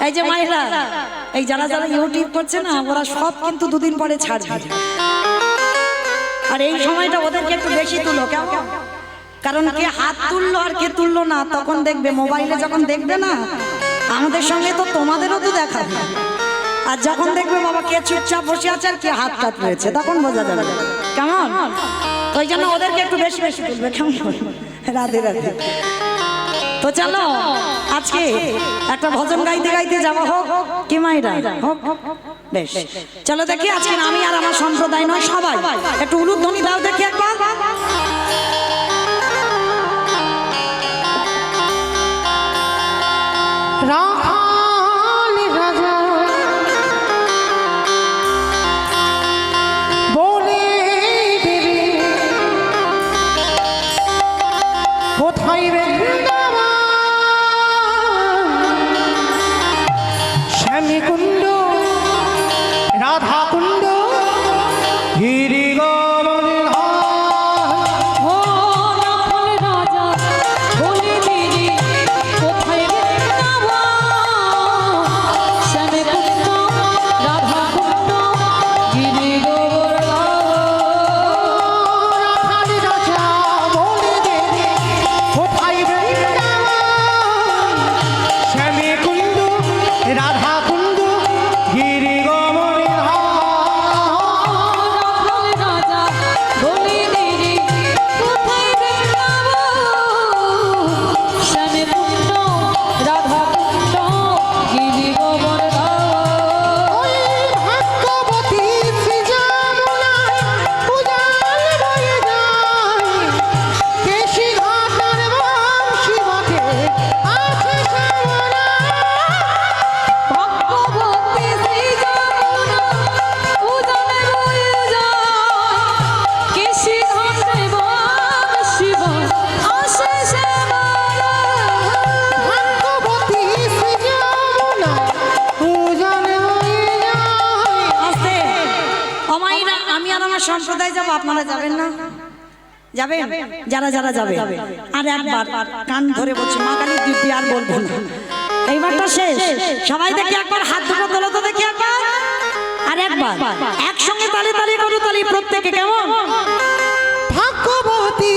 এই যে মায়েরা, এই যারা যারা ইউটিউব করছে না, ওরা সব কিন্তু দুদিন পরে ছাড়বে। আর এই সময়টা ওদেরকে একটু বেশি তুলো, কেমন? কারণ কে হাত তুললো আর কে তুললো না, তখন দেখবে মোবাইলে যখন দেখবে না, আমাদের সঙ্গে তো তোমাদেরও তো দেখাবে। আর যখন দেখবে বাবা কে চুপচাপ বসে আছে আর কে হাত টাত রয়েছে, তখন বোঝা যাবে। কেমন? তো ওই জন্য ওদেরকে একটু বেশি বেশি তুলবে। কেমন? রাধে রাধে। তো চলো আজকে একটা ভজন গাইতে গাইতে যাবো, হোক কি মাইরা হোক। বেশ, চলো দেখি আজকে আমি আর আমার সম্প্রদায় নয়, সবাই একটু উলুধ্বনি দাও দেখি একবার। সম্প্রদায় যাবো, আপনারা যাবেন না? যাবেন? যারা যারা যাবে আর একবার কান ধরে বলছি মা কালীর দিব্যি, আর বলবো না, এইবারটা শেষ। সবাই দেখি একবার হাত দুটো তোলো তো দেখি একবার, আর একবার একসঙ্গে তালি তালি করো, তালি প্রত্যেকে। কেমন? ভাগ্যবতী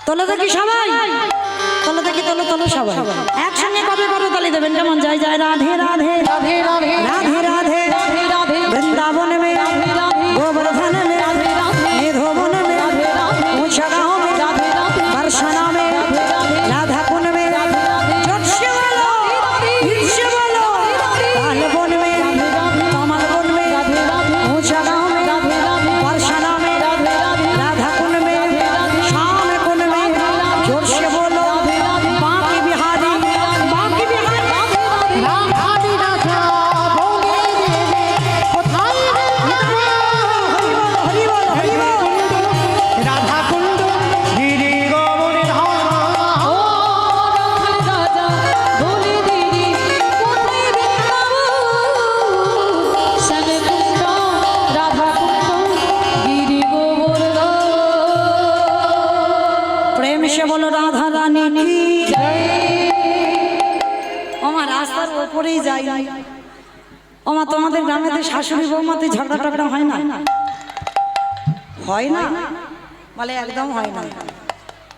তোলো দেখি সবাই, তোলো দেখি, তোলো তোলো সবাই একসঙ্গে কবে করো তালি দেবেন। কেমন? জয় জয় রাধে রাধে রাধে রাধে রাধে রাধে রাধে রাধে বৃন্দাবন মে গোবর্ধন মে নিধোবন মে মুছগাঁव में बरसाना में राधा कुंड में जोर से बोलो, फिर से बोलो, लाल वन में कमल वन में मुछगांव में बरसाना में राधा कुंड में श्याम कुंड में जोर से बोलो, बांकी बिहारी बांकी बिहारी राधारी राधा बोले कोथाई हरि बोल हरि बोल राधा कुंड गिरी गोवर धाम। ओ राधा बोले दीदी कोथाई बेलाबू सन कुंड राधा कुंड गिरी गोवर धाम। प्रेम से बोलो राधा रानी की जय। আমার রাস্তার উপরেই যাই। ওমা তোমাদের গ্রামেতে শাশুড়ি বৌমাতে ঝগড়া টগড়া হয় না? হয় না বলে একদম হয় না,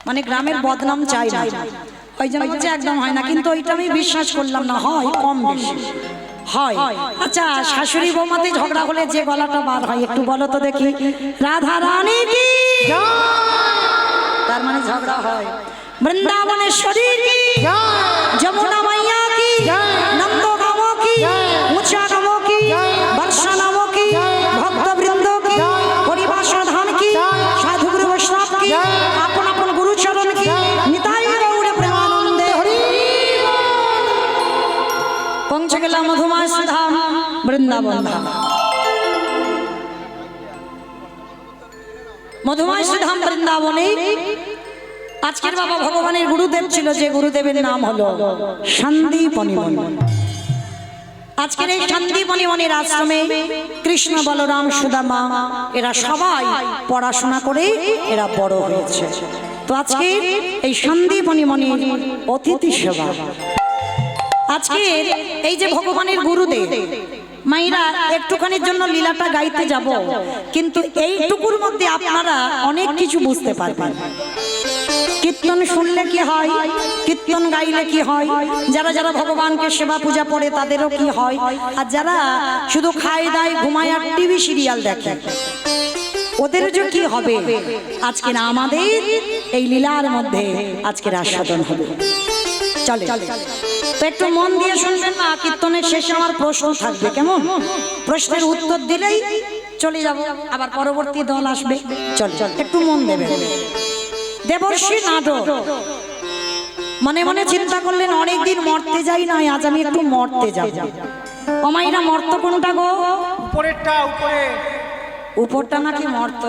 মানে গ্রামের বদনাম চাই না, ওই জন্য বলছে একদম হয় না। কিন্তু ওইটা আমি বিশ্বাস করলাম না, হয় কম বেশি হয়। আচ্ছা, শাশুড়ি বৌমাতে ঝগড়া হলে যে গলাটা বার হয় একটু বলো তো দেখি। রাধা রানী কি তার মানে ঝগড়া হয়। বৃন্দাবনেশ্বরী কি, যমুনা মাইয়া কি, নন্দ গাঁও কি, উঁচা গাঁও কি, বর্ষা নাম কি, ভক্তবৃন্দ কি, পরিবার ধান কি, সাধুগুরু বৈষ্ণব কি, আপন আপন গুরুচরণ কি, নিতাই গৌড়ে প্রেমানন্দে হরি। পৌঁছে গেলাম মধুমাস ধাম বৃন্দাবন ধাম। মধুমাস ধাম বৃন্দাবনে আজকের বাবা ভগবানের গুরুদেব ছিল, যে গুরুদেবের নাম হলো সন্দীপনী মুনি। আজকের এই সন্দীপনী মুনির আশ্রমে কৃষ্ণ, বলরাম, সুদামা এরা সবাই পড়াশোনা করে এরা বড় হয়েছে। তো আজকে এই সন্দীপনী মুনির অতিথি সেবা, আজকে এই যে ভগবানের গুরুদেব মাইরা একটুখানির জন্য লীলাটা গাইতে যাব, কিন্তু এইটুকুর মধ্যে আপনারা অনেক কিছু বুঝতে পারবেন। কীর্তন শুনলে কি হয়, কীর্তন গাইলে কি হয়, যারা যারা ভগবানকে সেবা পূজা করে তাদেরও কি হয়, আর যারা শুধু খায় দায় ঘুমায় আর টিভি সিরিয়াল দেখে ওদের যে কি হবে, আজকে না আমাদের এই লীলার মধ্যে আজকের আস্বাদন হবে। চলে তো একটু মন দিয়ে শুনবেন না, কীর্তনের শেষে আমার প্রশ্ন থাকবে, কেমন? প্রশ্নের উত্তর দিলেই চলে যাব, আবার পরবর্তী দল আসবে। চল একটু মন দেবেন। দেবর্ষি নারদ মনে মনে চিন্তা করলেন, অনেকদিন মরতে যাই নাই, আজ আমি একটু মরতে যাব। অমাইরা মর্ত কোনটা গো? উপরেরটা। উপরটা নাকি মর্ত?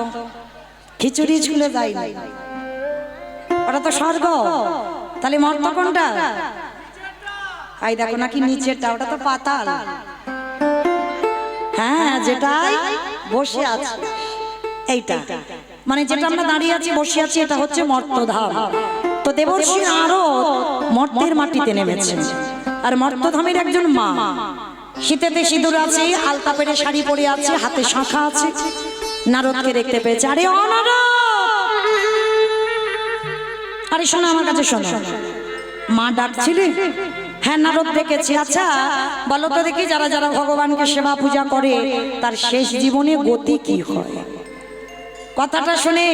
খিচুড়ি ছুলে যায়নি, ওটা তো স্বর্গ। তাহলে মর্ত কোনটা? এই দেখো নাকি নিচেরটা, ওটা তো পাতাল। হ্যাঁ, যেটাই বসে আছে এইটা, মানে যেটা আমরা দাঁড়িয়ে আছি বসে আছি, এটা হচ্ছে মর্তধাম। তো দেবর্ষি নারদ মর্তের মাটিতে নেমেছেন, আর মর্তধামের একজন মা, শীতেতে সিঁদুর আছে, আলতা পেরে শাড়ি পরে আছে, হাতে শাঁখা আছে, নারদকে দেখতে পেয়েছে। আরে ও নারদ, আরে শোনো আমার কাছে শোনো। মা ডাকছিলে? হ্যাঁ নারদ দেখেছি। আচ্ছা বলো তো দেখি, যারা যারা ভগবানকে সেবা পূজা করে তার শেষ জীবনে গতি কি হয়? কথাটা শুনে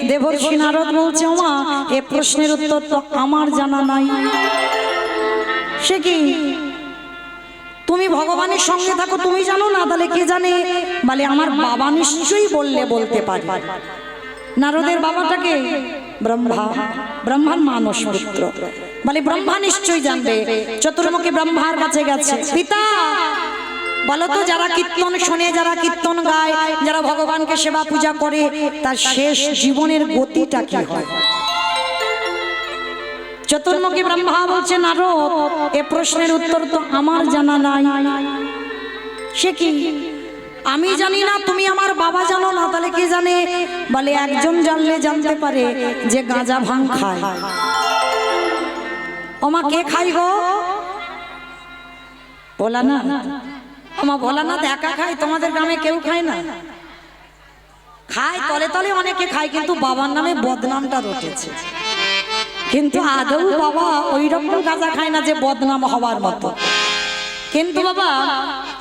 দেবর্ষি নারদ বলছে, ওমা এ প্রশ্নের উত্তর তো আমার জানা নাই। সে কি, তুমি ভগবানের সঙ্গে থাকো, তুমি জানো না? তাহলে কে জানে? বলে আমার বাবা নিশ্চয়ই বললে বলতে পারে। নারদের বাবাটাকে ব্রহ্মা, ব্রহ্মার মানস পুত্র। বলে ব্রহ্মা নিশ্চয়ই জানবে। চতুর্মুখী ব্রহ্মার কাছে গেছে, পিতা বলো তো, যারা কীর্তন শোনে, যারা কীর্তন গায়, যারা ভগবানকে সেবা পূজা করে তার শেষ জীবনের গতিটা কি হয়? চতুর্মুখী ব্রহ্মা বলছে, নারদ এ প্রশ্নের উত্তর তো আমার জানা নাই। সে কি, আমি জানি না, তুমি আমার বাবা জানো না, তাহলে কে জানে? বলে একজন জানলে জানতে পারে, যে গাঁজা ভাং খায়। ওমা কে খাই গো? ভোলানাথ। ওমা ভোলানাথ একা খায়? তোমাদের গ্রামে কেউ খায় না? খায়, তলে তলে অনেকে খায়, কিন্তু বাবার নামে বদনামটা রটেছে। কিন্তু আদৌ বাবা ওই রকম গাঁজা খায় না যে বদনাম হবার মতো। কিন্তু বাবা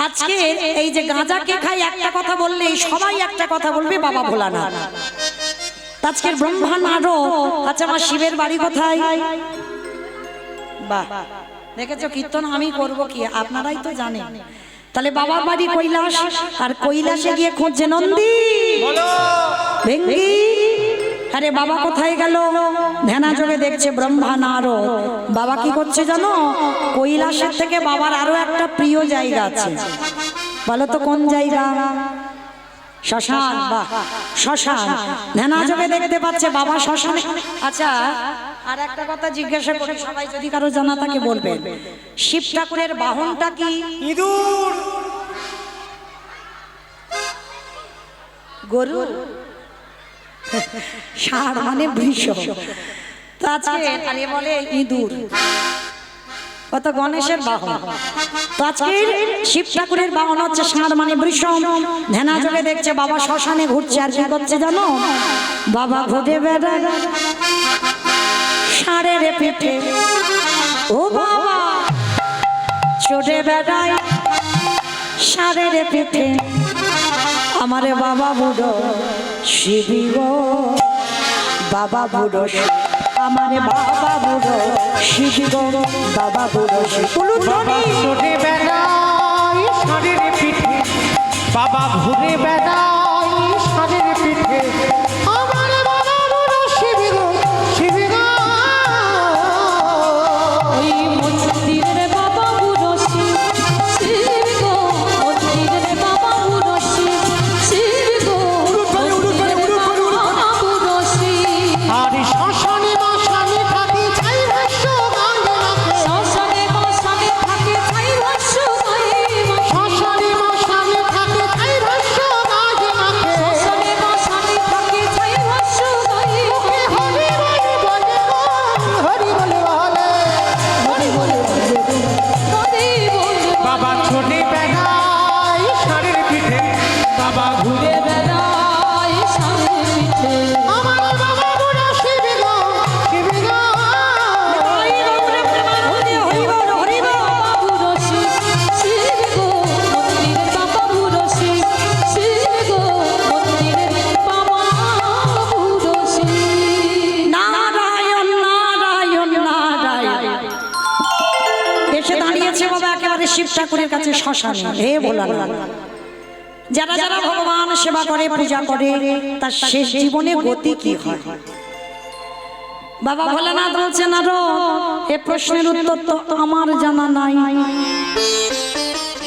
আজকে এই যে গাঁজা কে খায়, একটা কথা বললে সবাই একটা কথা বলবে, বাবা ভোলানাথ। আজকের ব্রহ্মা নারদ। আচ্ছা আমার শিবের বাড়ি কোথায়? বাহ, দেখেছো কীর্তন আমি করব কি, আপনারাই তো জানেন। তাহলে বাবার বাড়ি কৈলাস, আর কৈলাসে গিয়ে খুঁজছে নন্দী ভেঙ্গি। আরে বাবা কোথায় গেল? ধ্যানা যোগে দেখছে ব্রহ্মা নারদ। বাবা কি করছে জানো? কৈলাসের থেকে বাবার আরো একটা প্রিয় জায়গা আছে, বলো তো কোন জায়গা? শ্মশান। বাহ, শ্মশান। ধ্যানা যোগে দেখতে পাচ্ছে বাবা শ্মশানে। আচ্ছা আর একটা কথা জিজ্ঞাসা করি, সবাই যদি কারো জানা থাকে বলবেন, শিব ঠাকুরের বাহনটা কি? ইঁদুর। গরু। ষাঁড় মানে বৃষ। তো আজকে আরে বলে ইঁদুর, কত গণেশের বাহন। তো আজকে শিব ঠাকুরের বাহন হচ্ছে ষাঁড় মানে বৃষ। ধ্যানা যোগে দেখছে বাবা শ্মশানে ঘুরছে, আর কি করছে জানো? বাবা ঘুরে বেড়ায় ষাঁড়ের পিঠে, ও বাবা চড়ে বেড়ায় ষাঁড়ের পিঠে, আমারে বাবা বুড়ো শিবি গো। বাবা বুড়ো শিব, আমার বাবা বুড়ো শিব গো, বাবা বুড়ো শিব। বাবা চড়ে বেড়াই ষাঁড়ের পিঠে, বাবা ঘুরে বেড়াই ষাঁড়ের পিঠে, আমার বাবা বুড়ো শিব গো, শিব গো। ওই মন্দিরের বাবা বুড়ো শিব, শিব গো, মন্দিরের বাবা বুড়ো শিব, শিব গো, মন্দিরের বাবা বুড়ো শিব। আর শ্মশানে মশানে থাকি ছাই ভাষ্য গাঙ্গে রাখে, শ্মশানে মশানে থাকে ছাই ভাষ্য গায়ে মাখে। শ্মশানে মশানে থাকে ছাই ভাষ্য গাঙ্গে রাখে। শ্মশানে মশানে থাকে ছাই ভাষ্য গায়ে মুখে মাখে। হরি বলে বলে, হরি বলে বলে, হরি বলে বলে হরি বলে বাবা চড়ে বেড়াই ষাঁড়ের পিঠে, বাবা ঘুরে বেড়াই সামনে পিঠে। আমার বাবা বুড়ো শিব গো, শিব গো। বাবা বুড়ো শিব, শিব গো, মন্দিরের বাবা বুড়ো শিব, শিব গো, মন্দিরের বাবা বুড়ো শিব। নারায়ণ নারায়ণ নারায়ণ। এসে দাঁড়িয়েছে বাবা একেবারে শিব ঠাকুরের কাছে শ্মশানে। হে ভোলা, যারা যারা ভগবান সেবা করে পূজা করে তার শেষ জীবনে গতি কি হয়? বাবা ভোলানাথ বলছেন আরো এ প্রশ্নের উত্তর তো আমার জানা নাই।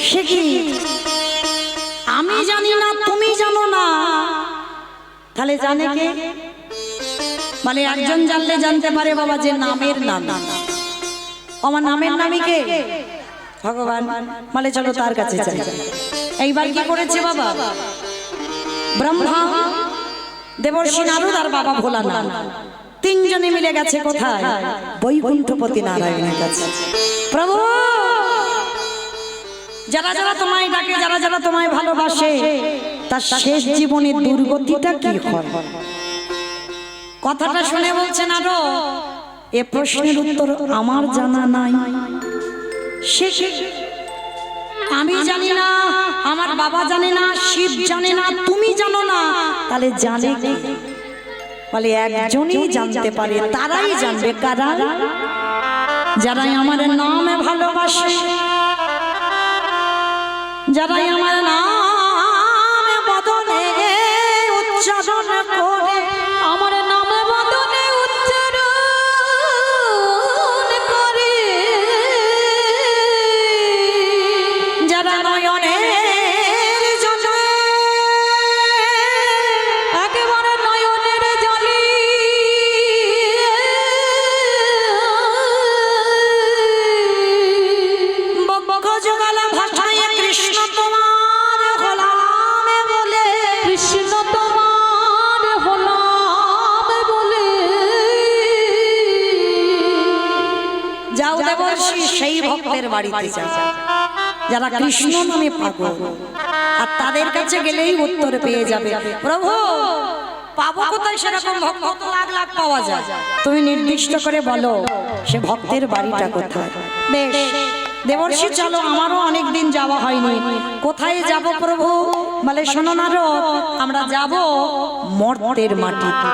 সে কি আমি জানি না, তুমি জানো না, তাহলে জানে কে? মানে একজন জানলে জানতে পারে বাবা যে নামের নাম। আমার নামের নামই কে? ভগবান। মানে চলো তার কাছে যাই। এইবার কি করেছে বাবা? ব্রহ্মা, দেবর্ষি নারদ আর বাবা ভোলানাথ তিনজনে মিলে গেছে কোথায়? বৈকুণ্ঠপতি নারায়ণের কাছে। প্রভু, যারা যারা তোমায় ডাকে, যারা যারা তোমায় ভালোবাসে, তার শেষ জীবনে দুর্গতিটা কি হয়? কথাটা শুনে বলছেন আরো এ প্রশ্নের উত্তর আমার জানা নাই। সে আমি জানি না, আমার বাবা জানে না, শিব জানে না, তুমি জানো না, তাহলে জানে কে? বলে একজনই জানতে পারে, তারাই জানবে। কারা? যারাই আমার নামে ভালোবাসে, যারাই আমার নামে বদনে উচ্চারণ করে, আমার নামে বদনে উচ্চারণ করে, যারা নয়নের জলে একেবারে নয়নের জলে বক্ষ জোগালা ভাষায় কৃষ্ণ তোমার হলামে বলে, কৃষ্ণ তোমার হলাম বলে, যাও দেবর্ষি সেই ভক্তের বাড়িতে যাও যারা কৃষ্ণ নামে পাগল, আর তাদের কাছে গেলেই উত্তর পেয়ে যাবে। প্রভু, পাবো কোথায় সেরকম ভক্ত? তো লাখ লাখ পাওয়া যায়, তুমি নির্দিষ্ট করে বলো সে ভক্তের বাড়িটা কোথায়। বেশ দেবর্ষি, চলো, আমারও অনেক দিন যাওয়া হয়নি। কোথায় যাব প্রভু? বলে শোনো না রো, আমরা যাব মর্তের মাটিতে।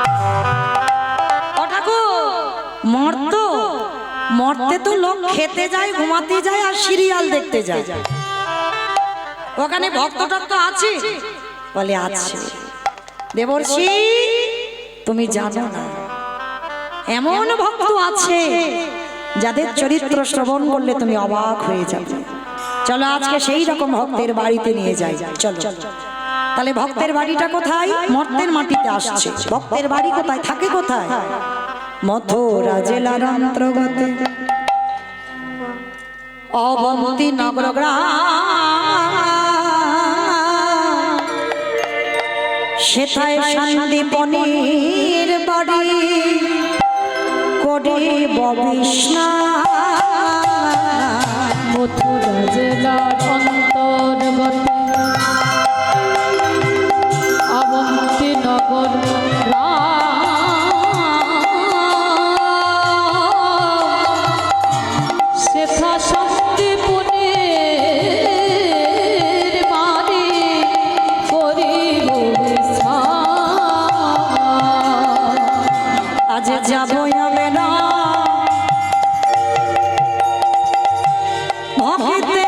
ও ঠাকুর, মর্ত? মর্তে তো লোক খেতে যায়, ঘুমাতে যায় আর সিরিয়াল দেখতে যায়। ওখানে ভক্ত টক্ত আছে? বলে আছে। দেবর্ষি, তুমি জানো না, এমন ভক্ত আছে যাদের চরিত্র শ্রবণ করলে তুমি অবাক হয়ে যাবে। চলো আজকে সেই রকম ভক্তের বাড়িতে নিয়ে যাই। চলো। তাহলে ভক্তের বাড়িটা কোথায়? মর্তের মাটিতে আসছে। ভক্তের বাড়ি কোথায়, থাকে কোথায়? মথুরা জেলার অন্তর্গতে অবন্তী নগর গ্রাম, সেথায় শান্তিপনির বাড়ি করে ববিষ্ণা। মথুরা জেলার অন্তর্গতে অবন্তী নগর সেথা শান্তিপুরের বাড়ি করিব বিশ্রাম। যাবো আমরা ভক্তে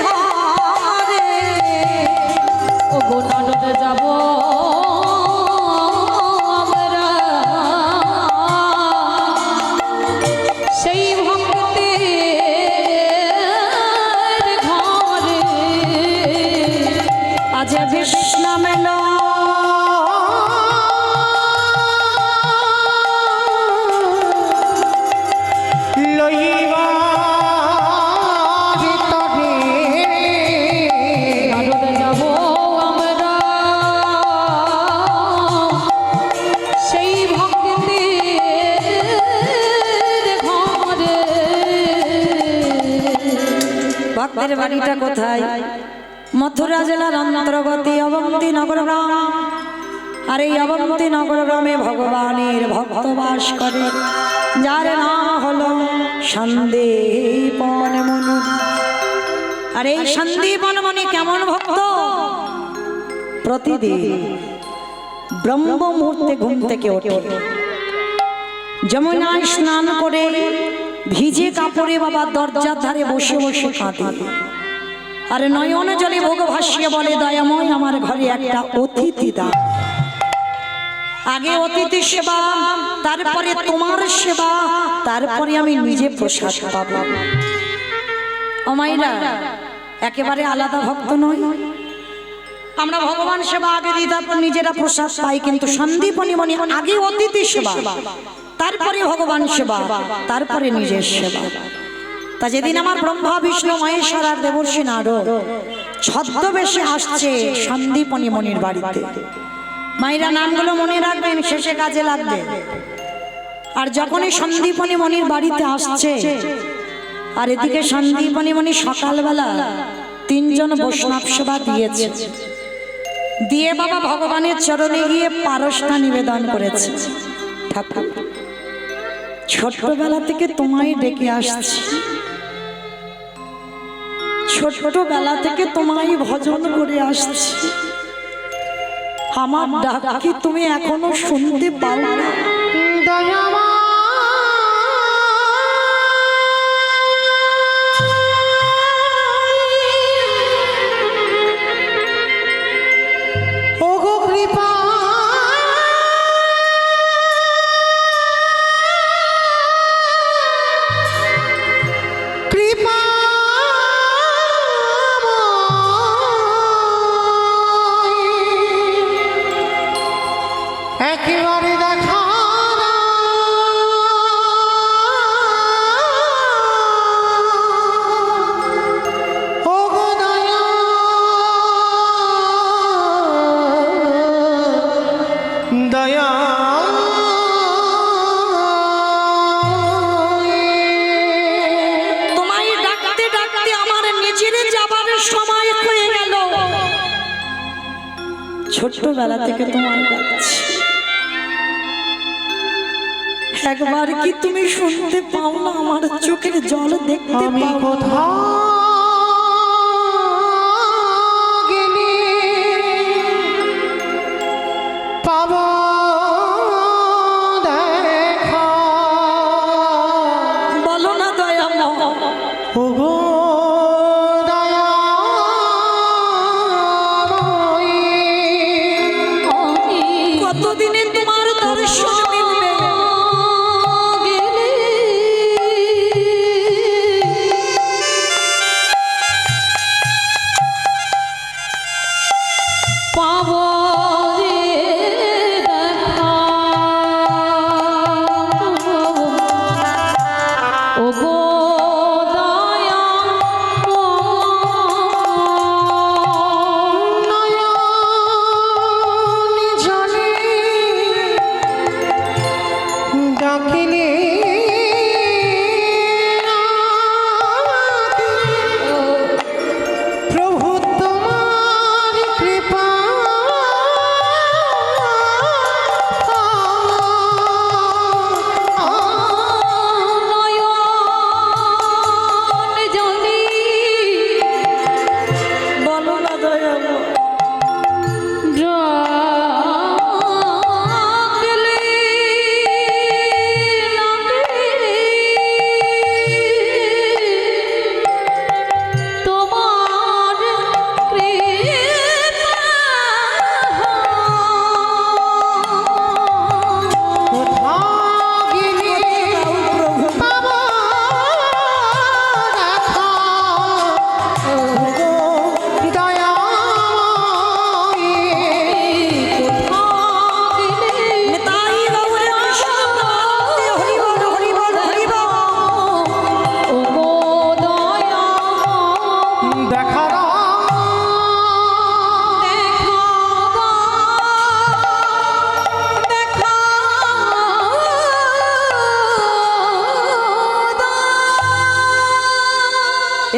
ঘরে ও গো নাটকে যাব আমরা সেই ভক্তের ঘরে আজ বিষ্ণু মেলো লইবা ভিতরে নাটকে যাব আমরা সেই ভক্তের ঘরে ভক্তের বাড়িটা কোথায়? মথুরা জেলার অন্তর্গতি অবন্তী নগর গ্রাম। আর এই অবন্তী নগর গ্রামে ভগবানের ভক্ত বাস করে, যার নাম হলো সন্দীপন মুনি। আর এই সন্দীপন মুনি কেমন ভক্ত? প্রতিদিন ব্রহ্ম মুহূর্তে ঘুম থেকে ওঠে, যমুনায় স্নান করে ভিজে কাপড়ে বাবা দরজার ধারে বসে বসে কাঁদে। আর নয়ন জলে ভোগ ভাসিয়ে বলে, দয়াময় আমার ঘরে একটা অতিথি দাও। আগে অতিথি সেবা, তারপরে তোমার সেবা, তারপরে আমি নিজে প্রসাদ পাবো। ও মাইরা, একেবারে আলাদা ভক্ত নয়। আমরা ভগবান সেবা আগে দিই, তারপর নিজেরা প্রসাদ পাই। কিন্তু সন্দীপনী মনি আগে অতিথি সেবা, তারপরে ভগবান সেবা, তারপরে নিজের সেবা। তা যেদিন আমার ব্রহ্মা বিষ্ণু মহেশ্বর আর দেবর্ষি নারদ ছদ্মবেশে আসছে সন্দীপনী মনির বাড়িতে, মায়েরা নামগুলো মনে রাখবেন, শেষে কাজে লাগবে। আর যখনই সন্দীপনী মনির বাড়িতে আসছে, আর এদিকে সন্দীপনী মনি সকালবেলা 3 জন বৈষ্ণব সেবা দিয়েছে, দিয়ে বাবা ভগবানের চরণে গিয়ে পারসটা নিবেদন করেছে। ঠাকুর, ছোটবেলা থেকে তোমায় ডেকে আসছি, ছোটবেলা থেকে তোমায় ভজন করে আসছি, আমার ডাক কি তুমি এখনো শুনতে পাও না? দয়ামা ওগো কৃপা কৃপা একেবারে দেখা ও গো দয়া দয়া তোমায় ডাকতে ডাকতে আমার নিজের যাবার সময় হয়ে গেল। ছোটবেলা থেকে তোমায় ডাকছি, একবার কি তুমি শুনতে পাও না? আমার চোখের জল দেখতে আমি পাও না? কোথাও গেলে পাবো দেখা বলো না দয়াময়, ওগো দয়াময়ী কতদিনে তোমার দর্শন মিলবে? পাবো রে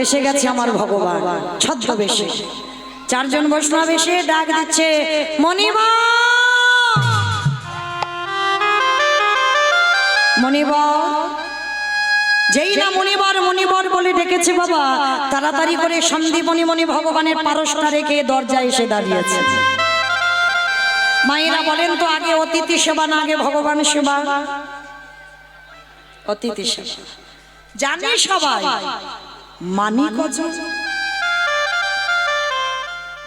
এসে গেছে আমার ভগবান ছদ্মবেশে। চারজন বৈষ্ণব এসে ডাক দিচ্ছে, মণিবর মণিবর। যেই না মণিবর মণিবর বলে ডেকেছে বাবা, তাড়াতাড়ি করে সন্দীপনী মণি ভগবানের পারসটা রেখে দরজায় এসে দাঁড়িয়েছে। মায়েরা বলেন তো, আগে অতিথি সেবা না আগে ভগবান সেবা? অতিথি সেবা জানি সবাই, মানি কত?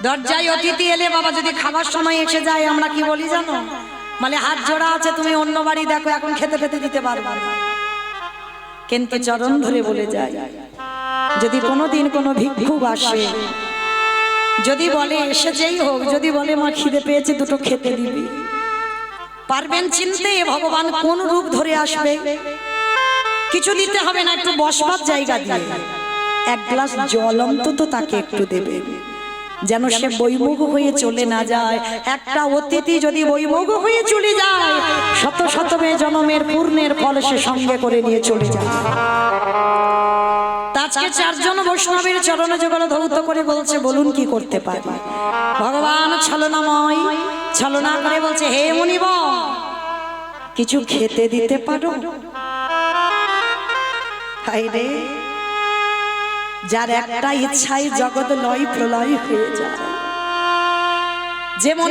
দরজায় অতিথি এলে বাবা যদি খাবার সময় এসে যায়, আমরা কি বলি জানো? মানে হাত জোড়া আছে, তুমি অন্য বাড়ি দেখো, এখন খেতে খেতে দিতে পারবে না। কিন্তু চরণ ধরে বলে যায়, যদি কোনোদিন কোনো ভিক্ষুক আসে, যদি বলে এসে যেই হোক, যদি বলে মা খিদে পেয়েছে দুটো খেতে দিবি, পারবেন চিনতে ভগবান কোন রূপ ধরে আসবে? কিছু দিতে হবে না, একটু বসবার জায়গা দিয়ে এক গ্লাস জল অন্তত তাকে একটু দেবে, যেন সে বৈমুখ হয়ে চলে না যায়। একটা অতিথি যদি বৈমুখ হয়ে চলে যায়, শত শত জনমের পূর্ণের ফল সে সঙ্গে করে নিয়ে চলে যায়। আজকে চারজন বৈষ্ণবের চরণ যুগল ধৌত করে বলছে, বলুন কি করতে পারি? ভগবান ছলনাময়, ছলনা করে বলছে, হে মুনিবর, কিছু খেতে দিতে পারো? হায় রে, যার একটা ইচ্ছায় জগৎ লয় প্রলয় হয়ে যায়, যেমন